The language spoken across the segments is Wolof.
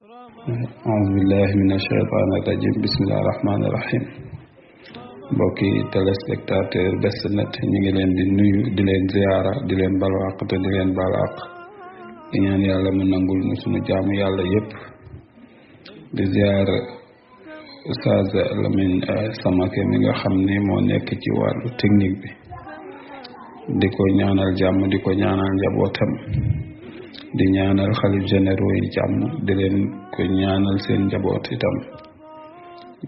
أعوذ بالله من الشيطان الرجيم بسم الله الرحمن الرحيم mbokki téléspectateur Best Net ñu ngi leen di nuyu di leen ziyaara di leen balu àq te di leen balu àq di ñaan yàlla mu nangul ñu sunu jaamu yàlla yépp di ziyaara Oustaz Lamine Samake mi nga xam ni moo nekk ci wàllu technique bi di ko ñaanal jàmm di ko ñaanal njabootam di ñaanal xalif généraux yi jàmm di leen ko ñaanal seen njaboot itam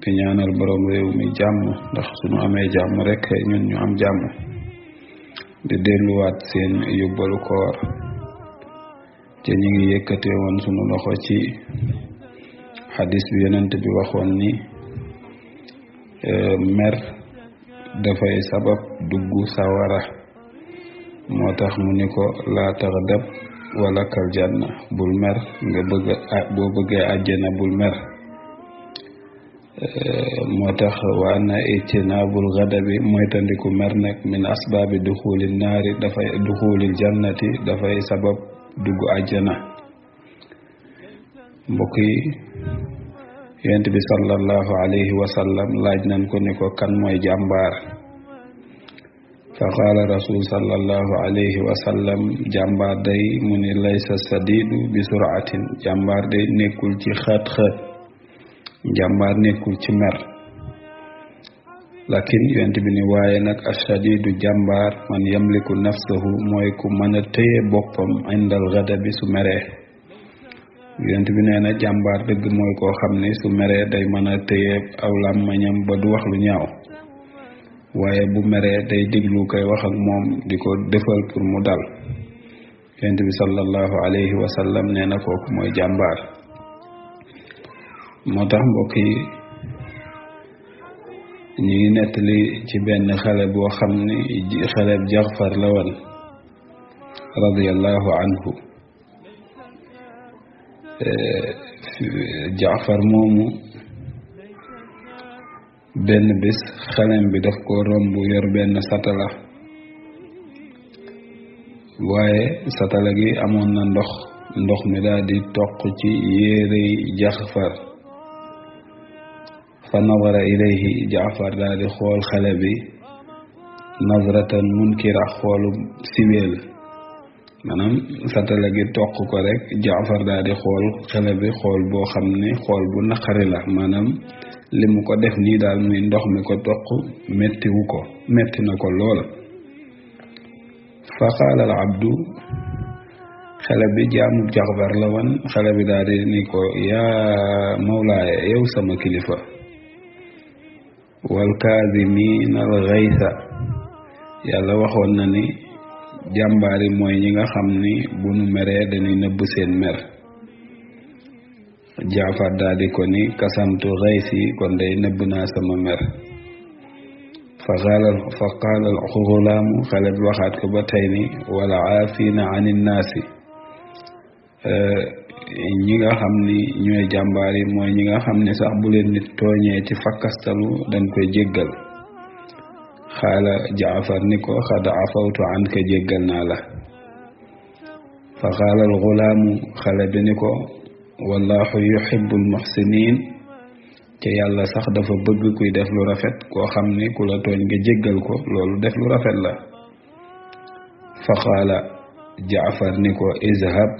di ñaanal borom réew mi jàmm ndax suñu amee jàmm rek ñun ñu am jàmm di delluwaat seen yóbbalu koor te ñu ngi yëkkate woon sunu loxo ci xadis bi yonent bi waxoon ni mer dafay sabab dugg sawara moo tax mu ni ko laa taxdab wala kal janna bul mer nga bëgg boo bëggee àjjana bul mer moo tax waa na ijtinaabul ghadabi moytandiku mer nag min asbaabi duxulil naari dafay duxulil jannati dafay sabab dugg àjjana mbokk yi yonent bi sallallahu alayhi wa sallam laaj nañ ko ni ko kan mooy jàmbaar fa qaala rasul sallallahu alayhi wa sallam jàmbaar day mu ni laysa sadidu bi suratin jàmbaar day nekkul ci xët-xët jàmbaar nekkul ci mer lakin yonent bi ni waaye nag ashadidu jàmbaar man yamliku nafsahu mooy ku mën a téye boppam indal ghadabi su meree yonent bi nee na jàmbaar dëgg mooy koo xam ni su meree day mën a téye aw làmmiñam ba du wax lu ñaaw waaye bu meree day déglu koy wax ak moom di ko defal pour mu dal yonent bi sallallahu alayhi wa sallam nee na kooku mooy jàmbaar moo tax mbokk yi ñu ngi nettali ci benn xale boo xam ni xaleb Jaafar la woon radiyallahu anhu Jaafar moomu benn bis xalem bi daf ko romb yor benn satala waaye satala gi amoon na ndox mi daal di toq ci yérey Jaafar fa nadara ilayhi Jaafar daal di xool xale bi nazratan munkira xoolu siweel maanaam satala gi toq ko rek Jaafar daal di xool xale bi xool boo xam ne xool bu naqari la maanaam li mu ko def nii daal muy ndox mi ko toq metti na ko lool fa qaala al abdu xale bi jaamu Jaafar la woon xale bi daal di ni ko yaa mawlaaya yow sama kilifa wal kaazimiina al ghaysa yàlla waxoon na ni jàmbaari mooy ñi nga xam ni bu nu meree dañuy nëbb seen mer Jaafar daal di ko ni kasamtu ghaysi kon day nëbb naa sama mer fa qaala al ghulaamu xale bi waxaat ko ba tey ni wala aafiina anin naasi ñi nga xam ni ñooy jàmbaar yi mooy ñi nga xam ni sax bu leen nit tooñee ci fakkastalu dañ koy jéggal xaala Jaafar ni ko xad afawtu anka jéggal naa la fa qaala al ghulaamu xale bi ni ko wallahu yuhibbul muhsinin te yàlla sax dafa bëgg kuy def lu rafet koo xam ni ku la tooñ nga jéggal ko loolu def lu rafet la fa qaala Jaafar ni ko izhab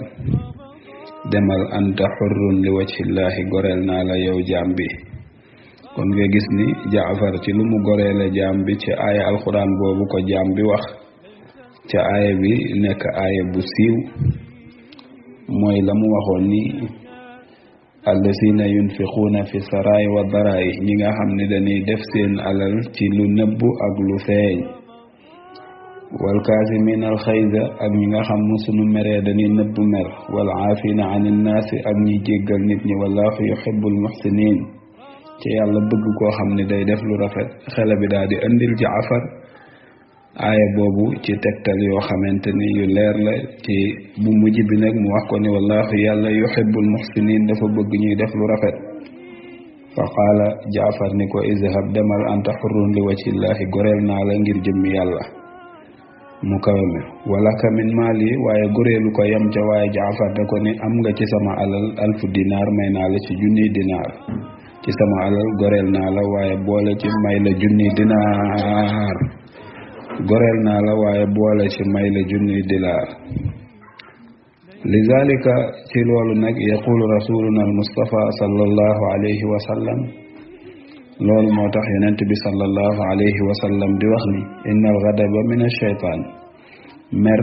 demal anta xurrun li wajhillahi goreel naa la yow jaam bi kon nga gis ni Jaafar ci lu mu goreele jaam bi ci aaya alxuraan boobu ko jaam bi wax ca aaya bi nekk aaya bu siiw mooy la mu waxoon ni allazina yunfiquuna fi saraay wa daraay ñi nga xam ne dañuy def seen alal ci lu nëbbu ak lu feeñ wal kaazimiina al xayza ak ñi nga xam ne sunu meree dañuy nëbbu mer wal aafiina anin naasi ak ñi jéggal nit ñi wallahu yuhibbul muhsinin ci yàlla bëgg koo xam ne day def lu rafet xale bi daal di andil Jaafar aaya boobu ci tegtal yoo xamante ni yu leer la ci bu mujj bi nag mu wax ko ni wallahu yàlla yuhibbul muhsinin dafa bëgg ñuy def lu rafet fa qaala Jaafar ni ko izhab demal anta xurrun li wajhillahi goreel naa la ngir jëmmi yàlla mu kawe mi wala ka min maali waaye goreelu ko yem ca waaye Jaafar da ko ni am nga ci sama alal alfu dinaar may naa la ci junniy dinaar ci sama alal goreel naa la waaye boole ci may la junniy dinaar goreel naa la waaye boole ci may la junniy dinaar lizalika ci loolu nag yaqulu rasuluna al mustafa sallallahu alayhi wa sallam loolu moo tax yonent bi sallallahu alayhi wa sallam di wax ni inna al ghadaba min ash-shaytaan mer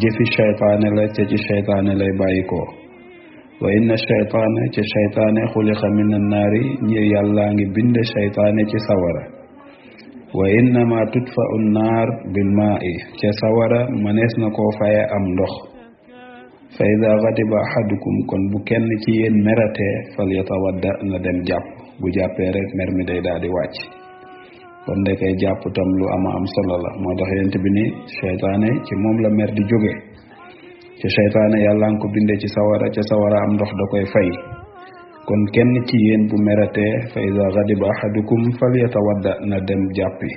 jëfi shaytaane la ca ci shaytaane lay bàyyi ko wa inna ash-shaytaana ca shaytaane xuliqa min an-naari ñi yàllaa ngi bind shaytaane ci sawara wa innama tudfa'u an-naar bil maa'i ca sawara mënees na koo faye am ndox fa ida ghadiba ahadukum kon bu kenn ci yéen meratee fal yatawadda na dem jàpp bu jàppee rek mer mi day daal di wàcc kon ndekay jàpp tam lu am solo la moo tax yent bi ni seytaane ci moom la mer di jóge ci seytaane yàlla nga ko bindee ci sawara ca sawara am ndox da koy fay kon kenn ci yéen bu meratee fa ida ghadiba ahadukum fal yatawadda na dem jàppi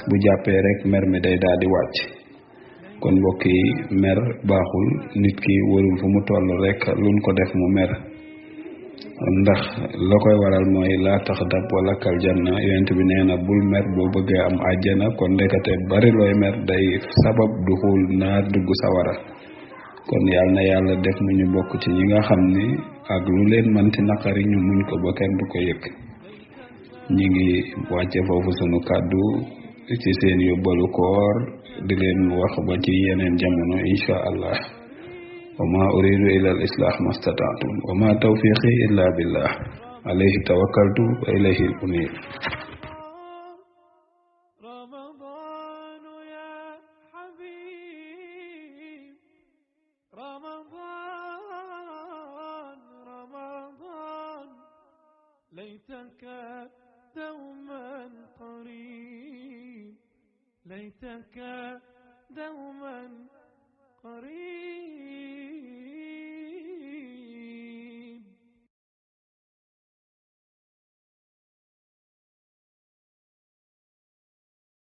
bu jàppee rek mer mi day daal di wàcc kon mbokk yi mer baaxul nit ki warul fu mu toll rek luñ ko def mu mer ndax la koy waral mooy laa taxdab wala kal janna yonent bi nee na bul mer boo bëggee am àjjana kon ndekete bari looy mer day sabab duxul naar dugg sawara kon yàlla na yàlla def mu ñu bokk ci ñi nga xam ni ak lu leen manti naqari ñu muñ ko ba kenn du ko yëg ñi ngi wàcce foofu sunu kàddu ci seen yóbbalu koor di leen wax ba ci yeneen jamono insha allah wa ma uridu illa al islah mastata'tu wa ma tawfiqi illa billah alayhi tawakkaltu wa ilayhi unib رمضان يا حبيب رمضان ليتك دوما قريب ليتك دوما